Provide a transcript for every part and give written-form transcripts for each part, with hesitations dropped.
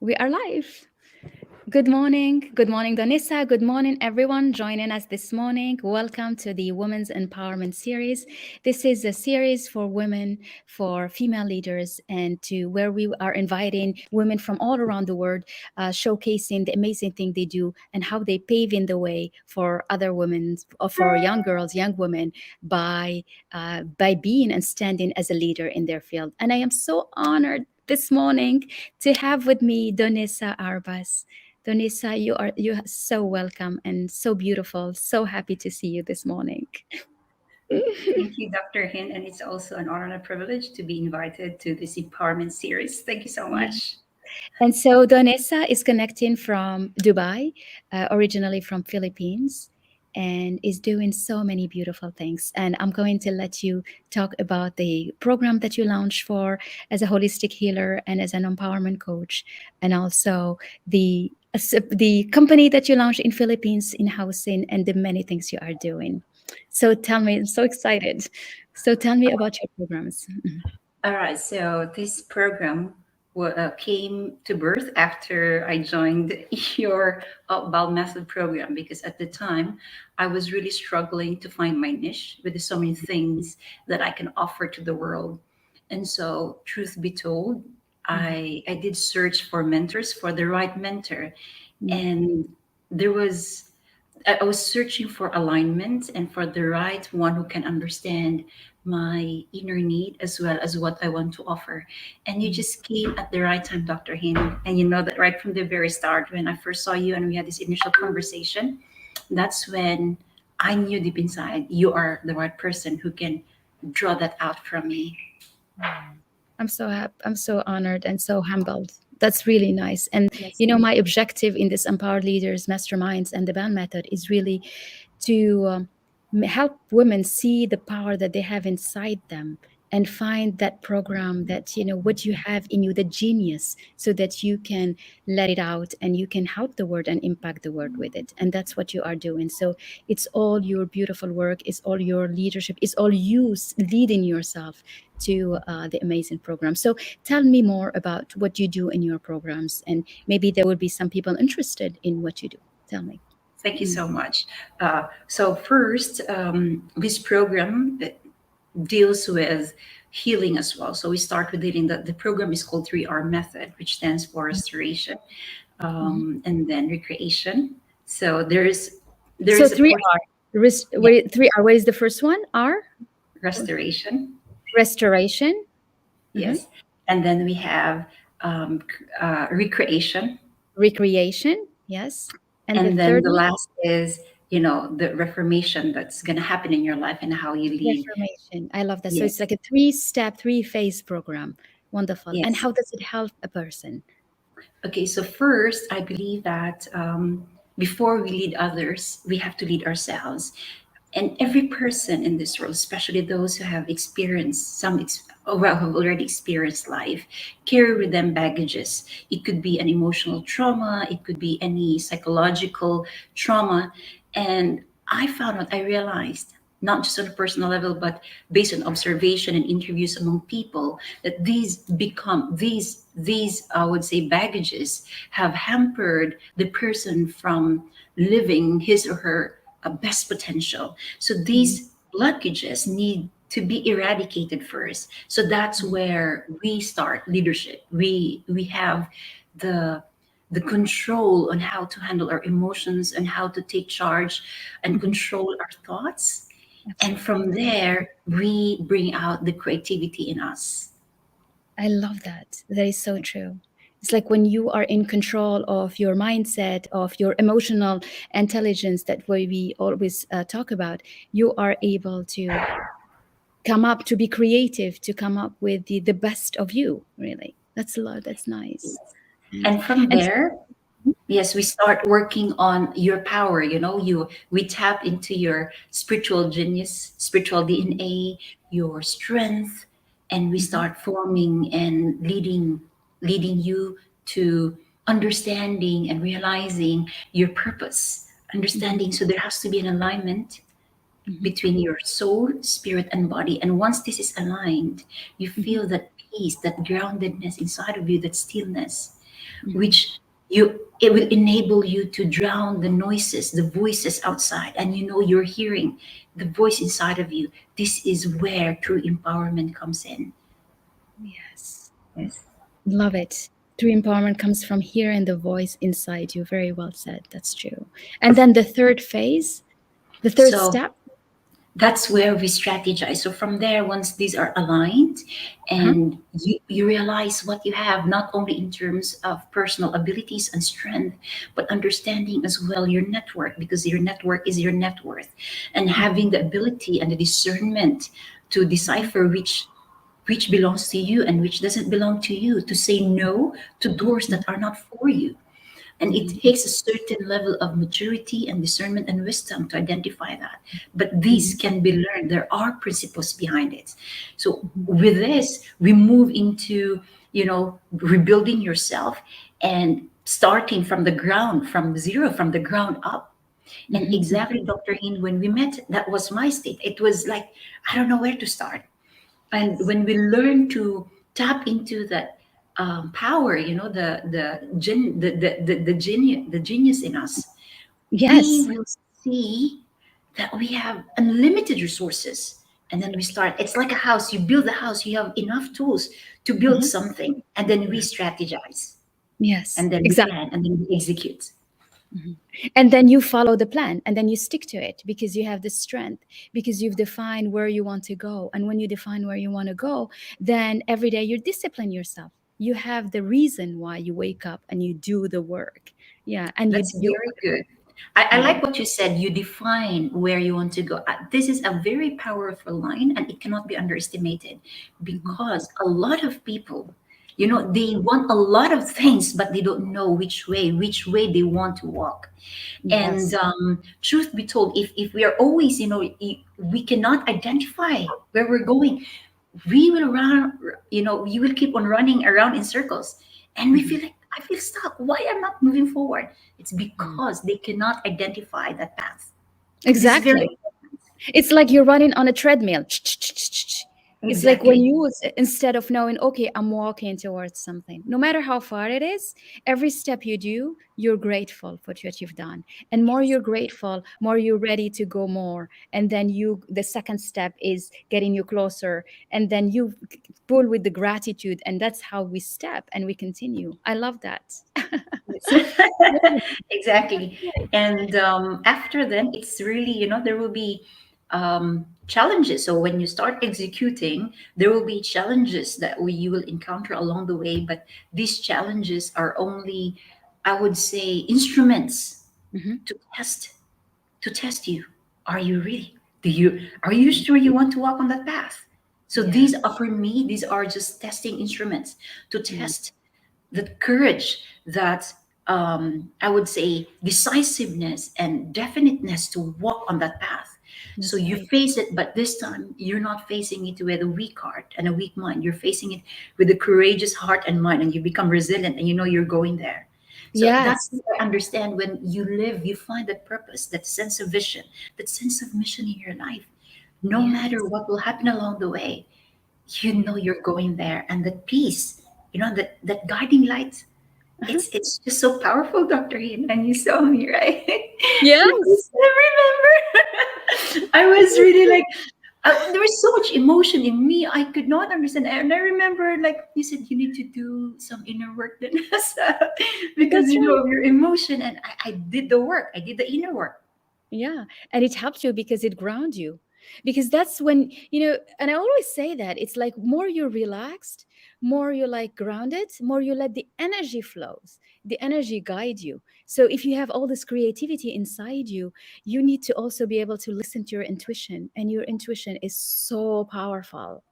We are live. Good morning. Good morning, Donessa. Good morning, everyone joining us this morning. Welcome to the Women's Empowerment Series. This is a series for women, for female leaders, and to where we are inviting women from all around the world, showcasing the amazing thing they do and how they pave in the way for other women, or for young girls, young women, by being and standing as a leader in their field. And I am so honored this morning to have with me Donessa Arbas. Donessa, you are so welcome and so beautiful. So happy to see you this morning. Thank you, Dr. Hynd, and it's also an honor and a privilege to be invited to this empowerment series. Thank you so Yeah. much. And so Donessa is connecting from Dubai, originally from Philippines, and is doing so many beautiful things. And I'm going to let you talk about the program that you launched for as a holistic healer and as an empowerment coach, and also the company that you launched in Philippines in housing and the many things you are doing. So tell me, I'm so excited. So tell me about your programs. All right, so this program came to birth after I joined your BAL Method program because at the time I was really struggling to find my niche with so many things that I can offer to the world. And so, truth be told, I did search for mentors, for the right mentor, Mhm. and there was I was searching for alignment and for the right one who can understand my inner need as well as what I want to offer. And you just came at the right time, Dr. Hin. And you know that right from the very start, when I first saw you and we had this initial conversation, that's when I knew deep inside you are the right person who can draw that out from me. Wow. I'm so happy. I'm so honored and so humbled. That's really nice. And Yes. my objective in this Empowered Leaders Masterminds and the BAL Method is really to help women see the power that they have inside them and find that program that what you have in you, the genius, so that you can let it out and you can help the world and impact the world with it. And that's what you are doing. So it's all your beautiful work, it's all your leadership, it's all you leading yourself to the amazing program. So tell me more about what you do in your programs, and maybe there will be some people interested in what you do. Tell me. Thank you Mm. so much. So first, this program deals with healing as well. So we start with healing. The program is called 3R Method, which stands for restoration, Mhm. and then recreation. So there So is a three portion. R. Yeah, Three R. What is the first one? R. restoration. Restoration. Mhm. Yes, and then we have recreation, Recreation. Yes. And the and then third the one, last is the reformation that's going to happen in your life and how you lead. reformation. I love that. So it's Yes, like a three-step, three-phase program. Wonderful. And yes. how does it help a person? Okay, so first, I believe that before we lead others, we have to lead ourselves. And every person in this world, especially those who have experienced well, have already experienced life, carry with them baggages. It could be an emotional trauma, it could be any psychological trauma. And I realized, not just on a personal level, but based on observation and interviews among people, that these I would say baggages have hampered the person from living his or her best potential. So Mhm. these blockages need to be eradicated first. So that's where we start leadership. We have the the control on how to handle our emotions and how to take charge and Mhm. control our thoughts. And Absolutely. from there, we bring out the creativity in us. I love that. That is so true. It's like when you are in control of your mindset, of your emotional intelligence that we always talk about, you are able to come up, to be creative, to come up with the best of you, really. That's a lot. That's nice. Yes. And from And there, yes, we start working on your power. We tap into your spiritual genius, spiritual Mhm. DNA, your strength, and we Mhm. start forming and leading you to understanding and realizing your purpose. Mhm. Understanding, so there has to be an alignment Mhm. between your soul, spirit, and body. And once this is aligned, you Mhm. feel that peace, that groundedness inside of you, that stillness, Mhm. which it will enable you to drown the noises, the voices outside, and you're hearing the voice inside of you. This is where true empowerment comes in. Yes. Yes. Love it. True empowerment comes from hearing the voice inside you. Very well said. That's true. And then the third phase, the third So step. that's where we strategize. So from there, once these are aligned Uh-huh. and you realize what you have, not only in terms of personal abilities and strength, but understanding as well your network, because your network is your net worth, and Mhm. having the ability and the discernment to Mhm. decipher which belongs to you and which doesn't belong to you, to say no to doors that are not for you. And it Mhm. takes a certain level of maturity and discernment and wisdom to identify that. But these Mhm. can be learned. There are principles behind it. So Mhm. with this, we move into, rebuilding yourself and starting from the ground, from zero, from the ground up. And Mhm. Mhm. exactly, Dr. Hind, when we met, that was my state. It was like, I don't know where to start. And Yes. when we learn to tap into that power, the genius in us, we Yes. will see that we have unlimited resources. And then we start, it's like a house. You build a house, you have enough tools to build Mhm. something, and then we Yeah. strategize, Yes. and then we Exactly. plan, and then we execute. Mhm. And then you follow the plan and then you stick to it because you have the strength, because you've defined where you want to go. And when you define where you want to go, then every day you discipline yourself. You have the reason why you wake up and you do the work. Yeah. And That's you very good. I yeah. like what you said. You define where you want to go. This is a very powerful line, and it cannot be underestimated, Mhm. because a lot of people, they want a lot of things, but they don't know which way they want to walk. And Yes. truth be told, if we are always, we cannot identify where we're going, we will run, you will keep on running around in circles, and we Mhm. feel like, I feel stuck. Why I'm not moving forward? It's Mhm. because they cannot identify that path. This is very Exactly. It's like you're running on a treadmill. It's like when exactly. you, instead of knowing, okay, I'm walking towards something, no matter how far it is, every step you do, you're grateful for what you've done. And more you're grateful, more you're ready to go more. And then the second step is getting you closer. And then you pull with the gratitude. And that's how we step and we continue. I love that. Yes. Exactly. And after then, it's really, there will be challenges. So when you start executing, there will be challenges that you will encounter along the way. But these challenges are only, I would say, instruments Mhm. to test you. Are you ready? Are you sure you want to walk on that path? So these Yes. are, for me, these are just testing instruments to Yeah. test the courage, that I would say decisiveness and definiteness to walk on that path. So That's you right. face it, but this time you're not facing it with a weak heart and a weak mind. You're facing it with a courageous heart and mind, and you become resilient, and you're going there. So that's Yes. what I understand. When you live, you find that purpose, that sense of vision, that sense of mission in your life. No matter Yes. what will happen along the way, you're going there, and that peace, that guiding light, Uh-huh. it's just so powerful, Dr. Hin, and you saw me, right? Because Yes. I remember I was really like, there was so much emotion in me. I could not understand. And I remember, like you said, you need to do some inner work, then, because That's right. of your emotion. And I did the work. I did the inner work. Yeah. And it helps you because it grounds you. Because that's when, and I always say that it's like more you're relaxed, more you're like grounded, more you let the energy flows, the energy guide you. So if you have all this creativity inside you, you need to also be able to listen to your intuition. And your intuition is so powerful.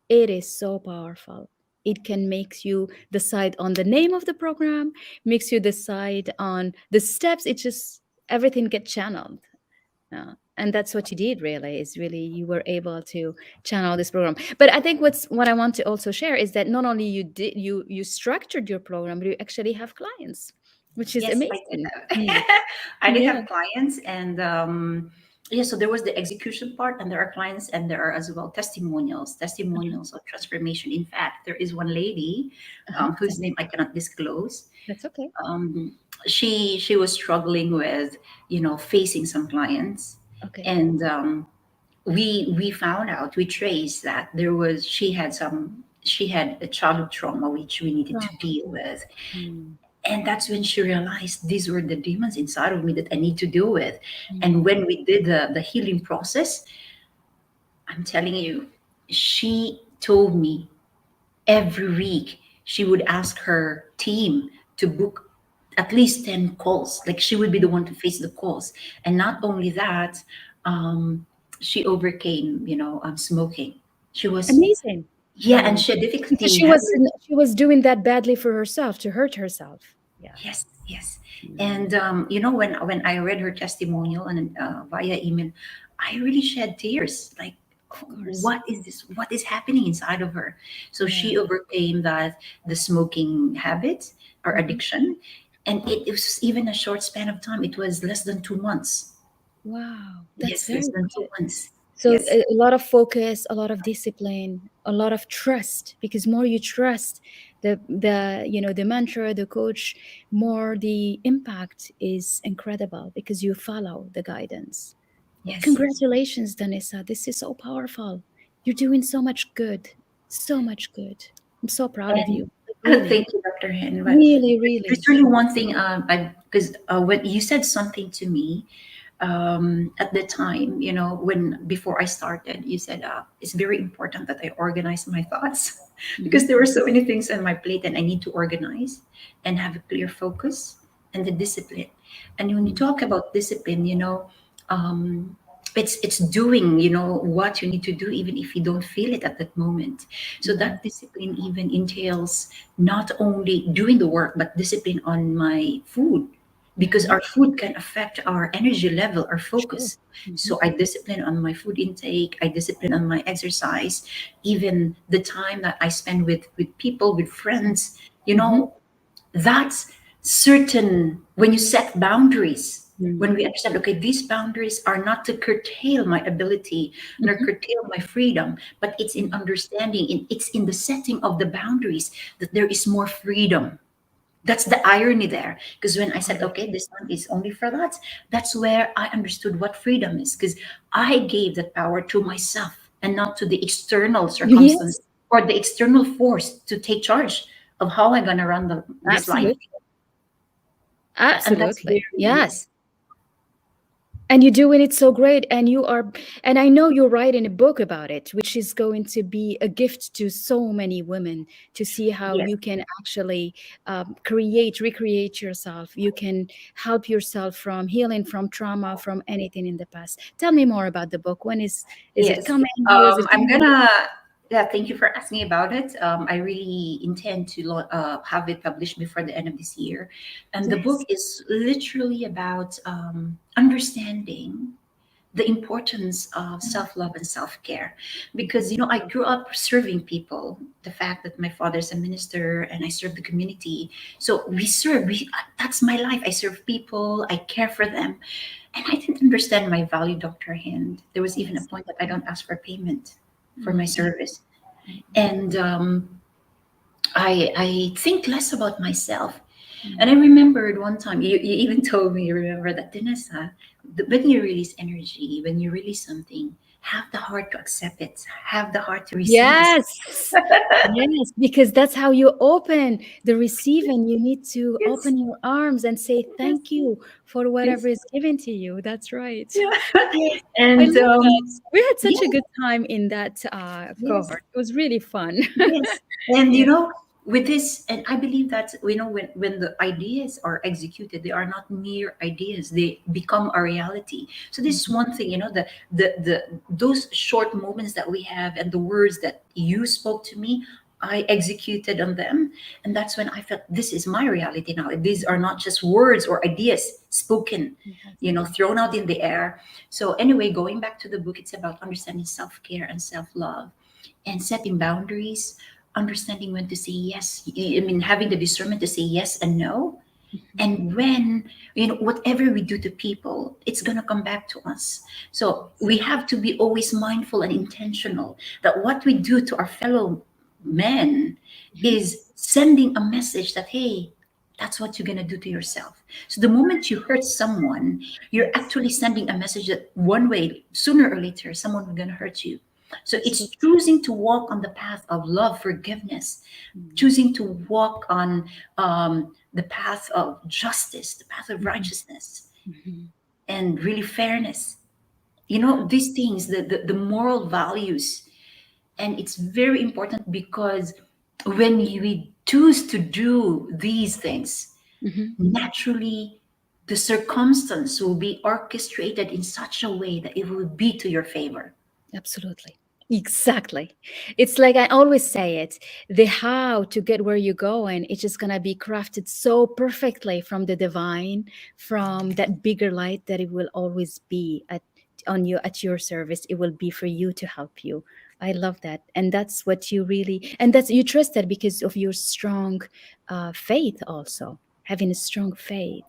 It is so powerful. It can make you decide on the name of the program, makes you decide on the steps. It just everything get channeled. And that's what you did really, is really you were able to channel this program. But I think what I want to also share is that not only you structured your program, but you actually have clients, which is Yes, I did amazing. have. Mm. I did Yeah. have clients, and Yeah, so there was the execution part, and there are clients, and there are as well Okay. testimonials of transformation. In fact, there is one lady Uh-huh. whose name I cannot disclose. That's okay. um, she was struggling with, facing some clients, Okay. and we found out, we traced that she had a childhood trauma which we needed to Trauma. deal with. Mm. And that's when she realized these were the demons inside of me that I need to deal with. And Mm. when we did the healing process, I'm telling you, she told me every week she would ask her team to book at least 10 calls. Like, she would be the one to face the calls. And not only that, um, she overcame, smoking. She was, Amazing. yeah, and she had Because difficulty handling. she was doing that badly for herself to hurt herself. Yeah. Yes, yes. Mm. And when I read her testimonial and via email, I really shed tears. Like, Of course. what is this? What is happening inside of her? So Yeah. she overcame that, the smoking habit or Mhm. addiction, and it was even a short span of time. It was less than 2 months. Wow, that's Yes, less very than two good. months. So Yes, a lot of focus, a lot of discipline, a lot of trust. Because more you trust the mentor, the coach, more the impact is incredible because you follow the guidance. yes. Congratulations, Danessa. This is so powerful. You're doing so much good, so much good. I'm so proud of And you. Like, really, thank you, Dr. Hen. But really, there's really. really one thing, because when you said something to me at the time, when before I started, you said it's very important that I organize my thoughts because Mhm. there were so many things on my plate and I need to organize and have a clear focus and the discipline. And when you Mhm. talk about discipline, um, it's doing, what you need to do even if you don't feel it at that moment. So Mhm. that discipline even entails not only doing the work but discipline on my food, because Mhm. our food can affect our energy level, our Sure. focus. Mhm. So I discipline on my food intake, I discipline on my exercise, even the time that I spend with people, with friends. you Mhm. know that's certain. When you set boundaries, Mhm. when we understand, okay, these boundaries are not to curtail my ability nor Mhm. curtail my freedom, but it's in Mhm. understanding, it's in the setting of the boundaries that there is more freedom. That's the irony there. Because when I said, okay, this one is only for that, that's where I understood what freedom is. Because I gave that power to myself and not to the external circumstance Yes, or the external force to take charge of how I'm going to run this life. absolutely. And that's Absolutely. very, Yes. yes, And you're doing it so great. And I know you're writing a book about it, which is going to be a gift to so many women to see how yes, you can actually recreate yourself. You can help yourself from healing from trauma, from anything in the past. Tell me more about the book. Is it yes. coming? How is it I'm going? gonna, yeah, thank you for asking about it. I really intend to have it published before the end of this year. And the book Yes. is literally about understanding the importance of self-love and self-care, because Mhm. I grew up serving people. The fact that my father's a minister and I serve the community, so that's my life. I serve people, I care for them, and I didn't understand my value, Dr. Hind. There was even a Yes. point that I don't ask for payment for my Mm. service. And I think less about myself. And I Mm. remembered one time, you even told me, you remember that, Donessa, when you release energy, when you release something, have the heart to accept it, have the heart to receive it. Yes. Yes, because that's how you open the receiving. You need to Yes, open your arms and say yes, thank you for whatever yes. is given to you. That's right. Yeah. Yes, I And love that. We had such a yes, good time in that yes. cohort. It was really fun. Yes, and Yeah. with this, and I believe that when the ideas are executed, they are not mere ideas; they become a reality. So this is Mhm. one thing, the those short moments that we have and the words that you spoke to me, I executed on them, and that's when I felt this is my reality now. These are not just words or ideas spoken, Yes. thrown out in the air. So anyway, going back to the book, it's about understanding self care and self love and setting boundaries, understanding when to say yes. I mean, having the discernment to say yes and no. And when, whatever we do to people, it's going to come back to us. So we have to be always mindful and intentional that what we do to our fellow men Mhm. is sending a message that, hey, that's what you're going to do to yourself. So the moment you hurt someone, you're Yes, actually sending a message that one way, sooner or later, someone is going to hurt you. So it's absolutely. choosing to walk on the path of love, forgiveness, Mhm. choosing to walk on the path of justice, the path of Mhm. righteousness, Mhm. and really fairness. These things, the moral values. And it's very important because when we choose to do these things, Mhm. naturally the circumstance will be orchestrated in such a way that it will be to your favor. Absolutely. Exactly. It's like I always say it, the how to get where you're going, it's just gonna be crafted so perfectly from the divine, from that bigger light that it will always be at your service. It will be for you to help you. I love that. And that's what you really and that's you trust that because of your strong faith also. Having a strong faith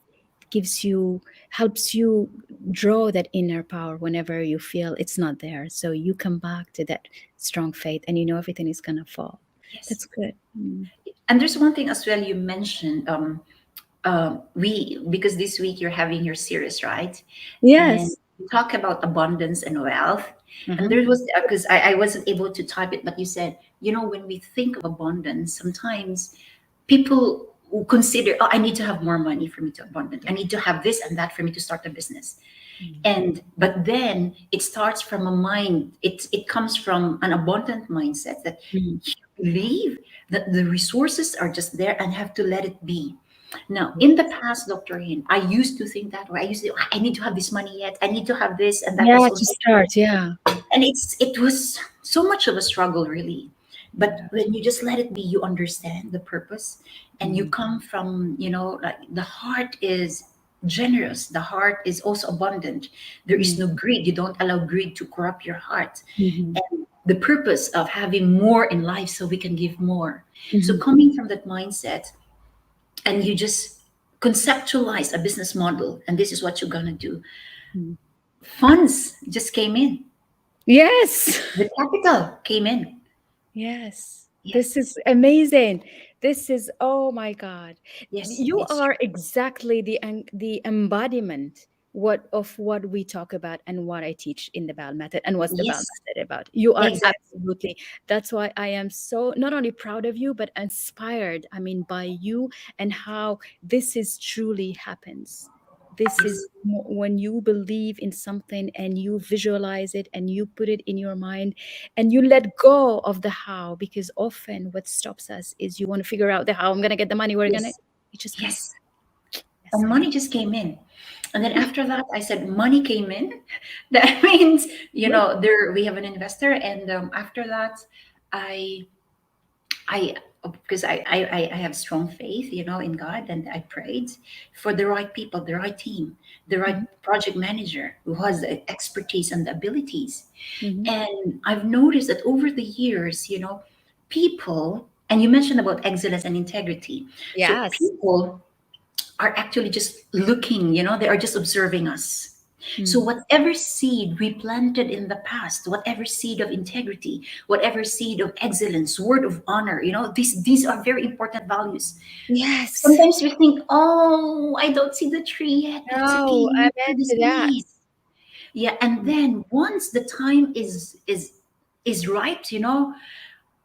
gives you helps you draw that inner power whenever you feel it's not there. So you come back to that strong faith and you know everything is going to fall. Yes. That's good. Mm. And there's one thing as well you mentioned. We because this week you're having your series, right? And Yes. you talk about abundance and wealth. And Uh-huh. there was because I wasn't able to type it, but you said, when we think of abundance, sometimes people who consider, oh, I need to have more money for me to abundant. I need to have this and that for me to start a business. Mm. And but then it starts from a mind. It comes from an abundant mindset that Mm. you believe that the resources are just there and have to let it be. Now, Yeah. in the past, Dr. Hin, I used to think that way. I used to, I need to have this money yet. I need to have this, and that was Yeah, so, to start. Yeah. and it was so much of a struggle, really. But Yeah. when you just let it be, you understand the purpose, and you Mm. come from, like the heart is generous. The heart is also abundant. There is Mm. no greed. You don't allow greed to corrupt your heart. Mhm. And the purpose of having more in life so we can give more. So Mhm. coming from that mindset, and you just conceptualize a business model, and this is what you're gonna do. Mm. Funds just came in. Yes. The capital came in. Yes, this Yes, is amazing. This is, oh my God. yes, You it's are true. exactly the embodiment what we talk about and what I teach in the BAL method and what's the BAL Yes, method about. You are exactly. absolutely. That's why I am so not only proud of you but inspired. I mean, by you and how this is truly happens. This Yes, is when you believe in something and you visualize it and you put it in your mind and you let go of the how, because often what stops us is you want to figure out the how I'm going to get the money, we're going to yes, it's just going to yes. yes, And I money just came in. And then after that, I said, money came in. That means, know. there we have an investor. And after that, I I because I have strong faith, in God, and I prayed for the right people, the right team, the right Mhm, project manager who has the expertise and the abilities. mhm. And I've noticed that over the years, people, and you mentioned about excellence and integrity. So Yes. people are actually just looking, they are just observing us. So, Mm. whatever seed we planted in the past, whatever seed of integrity, whatever seed of excellence, word of honor, these are very important values. Yes. Sometimes we think, oh, I don't see the tree yet, but it's okay. No, You I need to do meant the to that. seed. Yeah, and Mm. then once the time is right,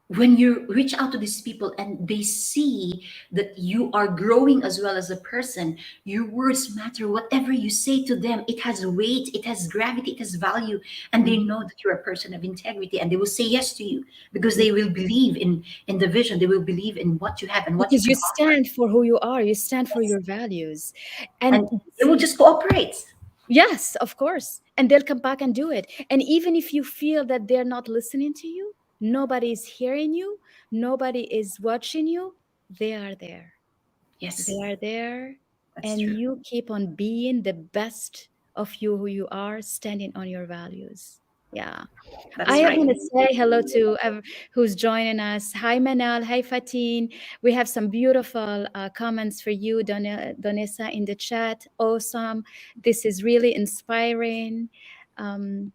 when you reach out to these people and they see that you are growing as well as a person, your words matter. Whatever you say to them, it has weight, it has gravity, it has value, and they Mhm. know that you're a person of integrity, and they will say yes to you because Yeah. they will believe in the vision. They will believe in what you have and what you Because you can offer. stand for who you are, you stand for Yes. your values. And And they will just cooperate. yes, of course. And they'll come back and do it. And even if you feel that they're not listening to you, nobody is hearing you, nobody is watching you, they are there. They Yes, are there. that's And true. you keep on being the best of you, who you are, standing on your values. Yeah. That's I right. want to say hello to who's joining us. Hi, Manal. Hi, Fatin. We have some beautiful comments for you, Donessa, in the chat. Awesome. This is really inspiring. Um,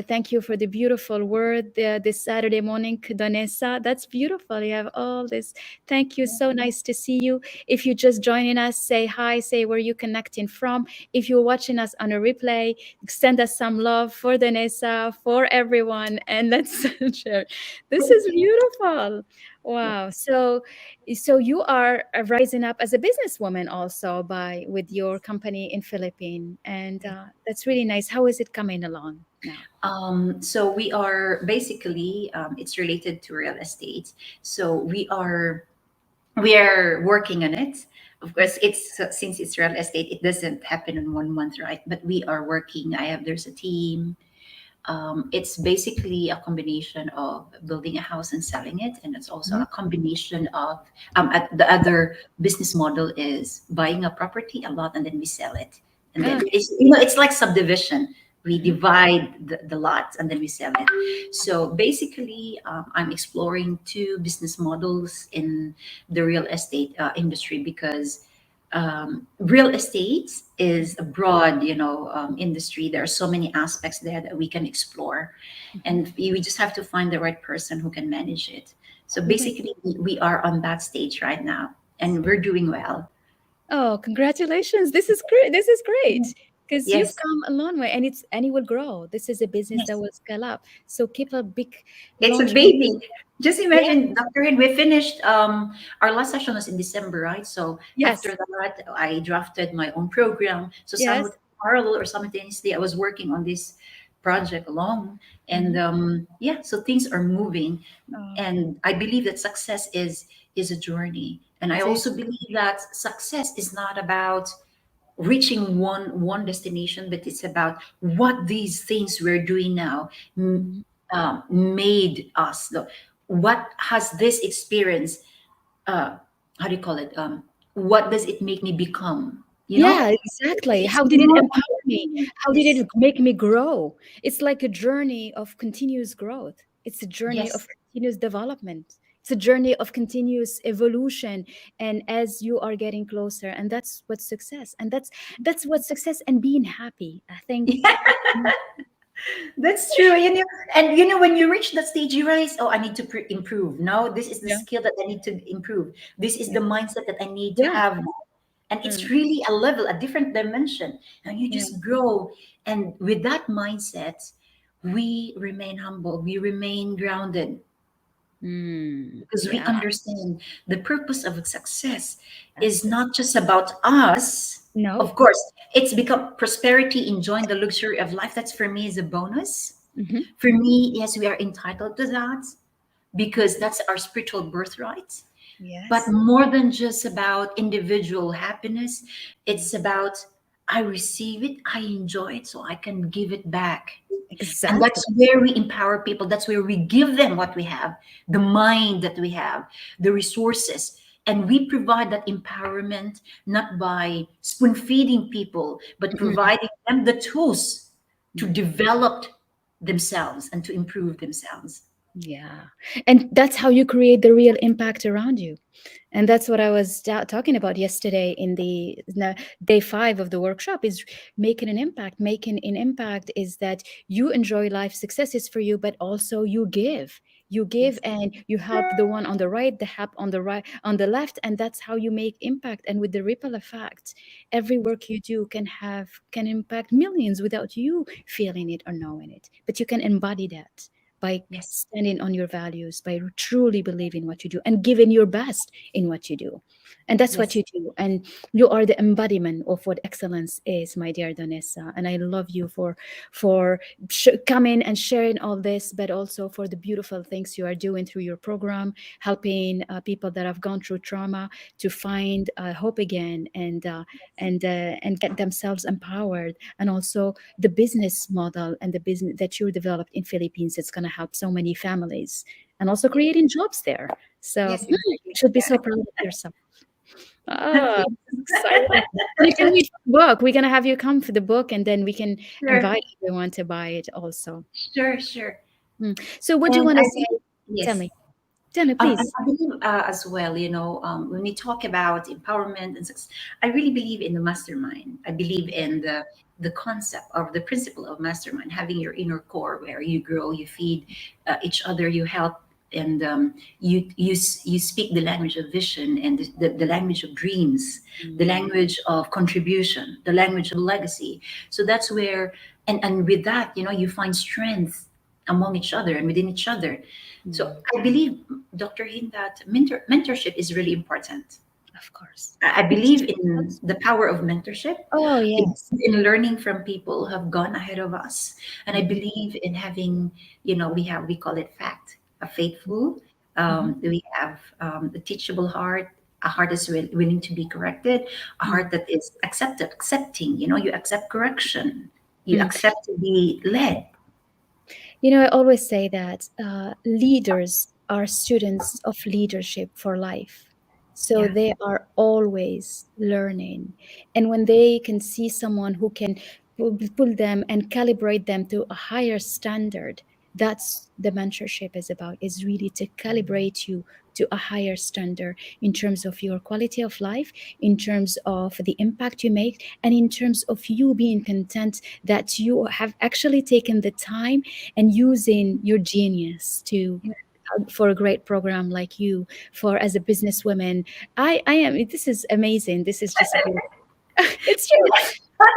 thank you for the beautiful word this Saturday morning, Donessa. That's beautiful. You have all this. Thank you. So nice to see you. If you're just joining us, say hi, say where you're connecting from. If you're watching us on a replay, send us some love for Donessa, for everyone, and let's share. This is beautiful. Wow. So you are rising up as a businesswoman also by with your company in Philippines, and that's really nice. How is it coming along now? So we are basically, it's related to real estate. So we are working on it. Of course, it's since it's real estate, it doesn't happen in 1 month, right? But we are working. There's a team. It's basically a combination of building a house and selling it, and it's also Mhm. a combination of the other business model is buying a property a lot and then we sell it, and then Okay. it's like subdivision. We Mhm. divide the lots and then we sell it. So basically, I'm exploring two business models in the real estate industry because real estate is a broad, industry. There are so many aspects there that we can explore, Mhm. and we just have to find the right person who can manage it. So Right. basically, we are on that stage right now, and we're doing well. Oh, congratulations. This is great. This is great because you've Yes, come a long way, and it will grow. This is a business that yes. will scale up. So keep a big It's a long term. baby. Just Yeah. imagine, Dr. Hind, we finished our last session was in December, right? So after Yes. that, I drafted my own program. So Yes. parallel or simultaneously, I was working on this project along. And Mhm. yeah, so things are moving. Oh, And I believe that success is a journey. And I it also is. believe that success is not about reaching one destination, but it's about what these things we're doing now Mhm. made us. What has this experience? Uh, how do you call it? What does it make me become? You Yeah, know, exactly. it's How did it more. empower me? How did Yes, it make me grow? It's like a journey of continuous growth. It's a journey of yes, continuous development. It's a journey of continuous evolution. And as you are getting closer, and that's what success. And that's what success and being happy. I think. Mm. that's true. And when you reach that stage, you realize, oh, I need to improve. No, this is the Yeah. skill that I need to improve. This is Yeah. the mindset that I need to Yeah. have. And it's Mm. really a level, a different dimension, and you Yeah. just grow. And with that mindset, we remain humble, we remain grounded, Mm. because we Yeah. understand the purpose of success is That's it. not just about us. Of No. course, it's become prosperity, enjoying the luxury of life. That's for me is a bonus. Hmm. For me, yes, we are entitled to that because that's our spiritual birthright. But Yes. more than just about individual happiness, it's about I receive it, I enjoy it, so I can give it back. And Exactly. that's where we empower people. That's where we give them what we have, the mind that we have, the resources. And we provide that empowerment not by spoon feeding people, but Mhm. providing them the tools to develop themselves and to improve themselves. Yeah. And that's how you create the real impact around you. And that's what I was talking about yesterday in the day 5 of the workshop is making an impact. Making an impact is that you enjoy life, success is for you, but also you give. You give Yes. and you help the one on the right, the help on the right, on the left, and that's how you make impact. And with the ripple effect, every work you do can impact millions without you feeling it or knowing it. But you can embody that by Yes. standing on your values, by truly believing what you do and giving your best in what you do. And that's what Yes. you do. And you are the embodiment of what excellence is, my dear Donessa. And I love you for coming and sharing all this, but also for the beautiful things you are doing through your program, helping people that have gone through trauma to find hope again and get themselves empowered. And also the business model and the business that you developed in Philippines, it's going to help so many families and also Yes. creating jobs there. So Yes. you Exactly. should be Yeah. so proud of yourself. Ah, Thank exciting. You can read the book. We're gonna have you come for the book, and then we can Sure, invite everyone to buy it also. sure, sure. So, what do you And want I to say? think, Tell yes. me. Tell me, And please. I believe as well, when we talk about empowerment and success, I really believe in the mastermind. I believe in the concept of the principle of mastermind, having your inner core where you grow, you feed each other, you help, and you speak the language of vision and the language of dreams, the Mm, language of contribution, the language of legacy. So that's where, and with that, you find strength among each other and within each other. So mm, I believe, Dr. Hind, that mentorship is really important. of course. I It's believe in the power of mentorship, oh yes. in learning from people who have gone ahead of us. And I Mhm, believe in having, we call it fact, a faithful, mhm, we have a teachable heart, a heart that's willing to be corrected, a mm, heart that is accepting, you accept correction, you mm. accept to be led. I always say that leaders are students of leadership for life. So Yeah. they are always learning. And when they can see someone who can pull them and calibrate them to a higher standard, that's the mentorship is about, is really to calibrate you to a higher standard in terms of your quality of life, in terms of the impact you make, and in terms of you being content that you have actually taken the time and using your genius to for a great program like you, for as a businesswoman. I am, this is amazing, this is just a beautiful it's true.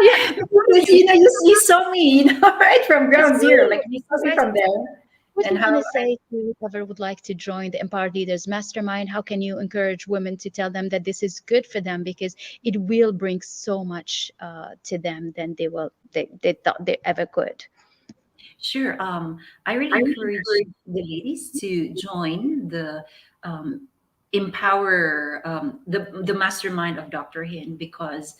Yeah. Because you saw me, right from It's ground zero, true. like you saw It's me nice. from there, What do and you how want to I, say to whoever would like to join the Empowered Leaders Mastermind? How can you encourage women to tell them that this is good for them, because it will bring so much to them than they thought they ever could. sure. I really encourage the ladies to join the um, empower the mastermind of Dr. Hin, because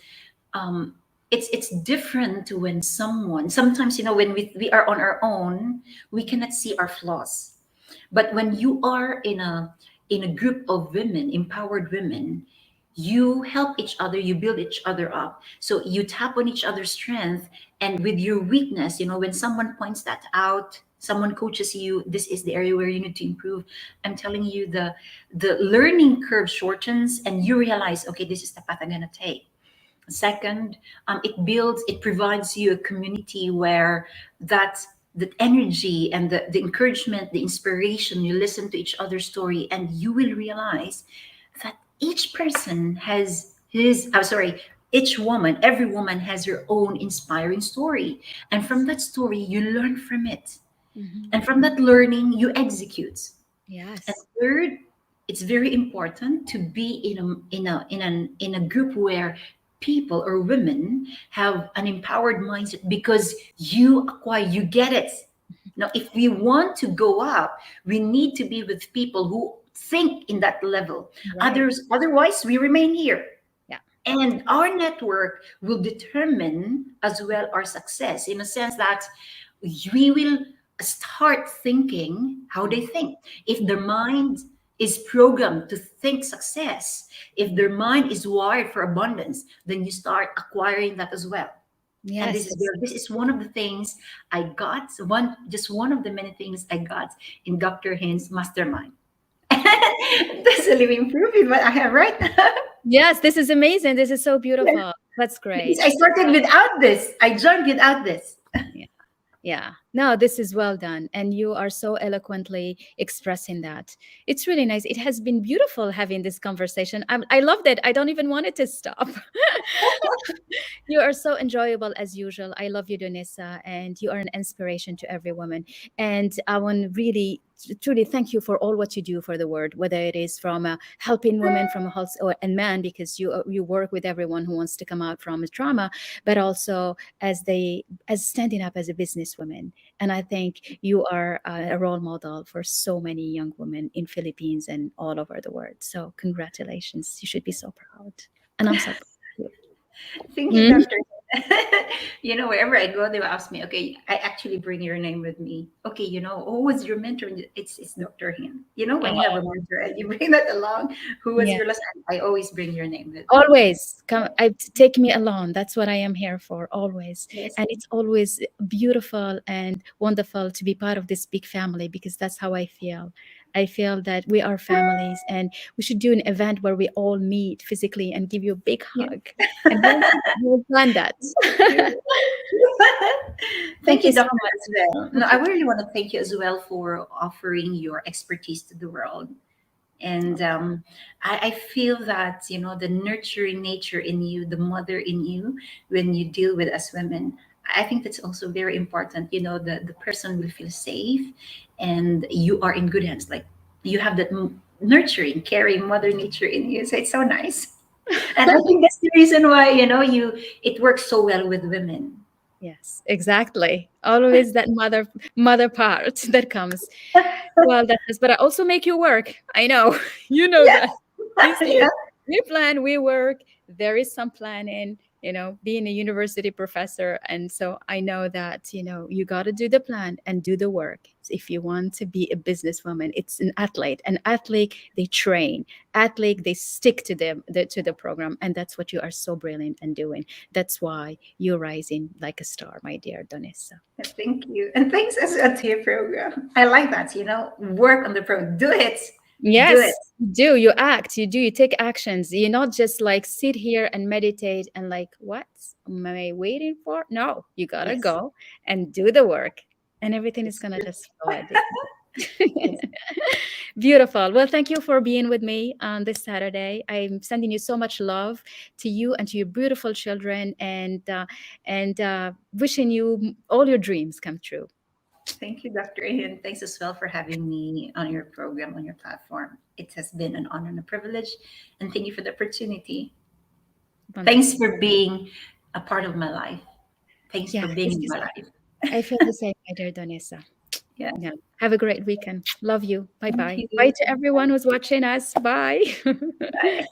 um, it's different when someone sometimes, when we are on our own, we cannot see our flaws. But when you are in a group of women, empowered women, you help each other, you build each other up. So you tap on each other's strength, and with your weakness, when someone points that out, someone coaches you, this is the area where you need to improve. I'm telling you, the learning curve shortens, and you realize, okay, this is the path I'm gonna take. Second, it provides you a community where that energy and the encouragement, the inspiration, you listen to each other's story, and you will realize that each person has his, I'm sorry, each woman, every woman has her own inspiring story. And from that story, you learn from it. Mhm. And from that learning, you execute. And Yes. third, it's very important to be in a group where people or women have an empowered mindset, because you get it. Now, if we want to go up, we need to be with people who think in that level. Right. Otherwise, we remain here. Yeah. And our network will determine as well our success, in a sense that we will start thinking how they think. If their mind is programmed to think success, if their mind is wired for abundance, then you start acquiring that as well. And this Yes. is where this is one of the things I got, one of the many things I got in Dr. Hind's mastermind. That's a living proof in what I have, right? Yes, this is amazing. This is so Yes. beautiful. That's Because great. I started without this. I joined without this. Yeah. Yeah. No, this is well done. And you are so eloquently expressing that. It's really nice. It has been beautiful having this conversation. I loved it. I don't even want it to stop. You are so enjoyable as usual. I love you, Donessa, and you are an inspiration to every woman. And I want to really, truly thank you for all what you do for the world, whether it is from helping women from a house or and men, because you work with everyone who wants to come out from a trauma, but also as standing up as a businesswoman. And I think you are a role model for so many young women in Philippines and all over the world. So congratulations. You should be so proud. And I'm so proud of Thank you, you. Doctor. Wherever I go, they will ask me, okay, I actually bring your name with me. Okay, who was your mentor? It's Dr. Hin. When you have a Oh, mentor and you bring that along, who was yeah. your last? I always bring your name with me. Always come, take me along. That's what I am here for, always. Yes. And it's always beautiful and wonderful to be part of this big family, because that's how I feel. I feel that we are families, and we should do an event where we all meet physically and give you a big Yeah. hug. And we'll plan that. You. Thank Thank you you, so Doctor, much. as well. No, Thank I you. really want to thank you as well for offering your expertise to the world. And I feel that the nurturing nature in you, the mother in you, when you deal with us women, I think that's also very important. The person will feel safe, and you are in good hands. Like, you have that nurturing, caring mother nature in you. So it's so nice, and I think that's the reason why it works so well with women. Yes, exactly. Always that mother part that comes. Well, that is, but I also make you work. I know. You know Yeah, that. You yeah, see, we plan, we work. There is some planning, being a university professor. And so I know that, you got to do the plan and do the work. If you want to be a businesswoman, it's an athlete. An athlete, they train. Athlete, they stick to to the program. And that's what you are so brilliant and doing. That's why you're rising like a star, my dear Donessa. thank you, and thanks as to your program. I like that. Work on the program. Do it. Do it. Yes, you do. You act, you take actions. You not just like sit here and meditate and like, what am I waiting for? No, you gotta Yes. go and do the work, and everything is It's gonna true. just flow at the end. Yes. Beautiful. Well, thank you for being with me on this Saturday. I'm sending you so much love to you and to your beautiful children, and wishing you all your dreams come true. Thank you, Dr. And thanks as well for having me on your program, on your platform. It has been an honor and a privilege. And thank you for the opportunity. Thanks Wonderful. for being a part of my life. Thanks Yeah, for being it's in just, my life. I feel the same, my dear Donessa. Yeah. Yeah. Have a great weekend. Love you. Bye Thank bye. Bye you. to everyone who's watching us. Bye. Bye.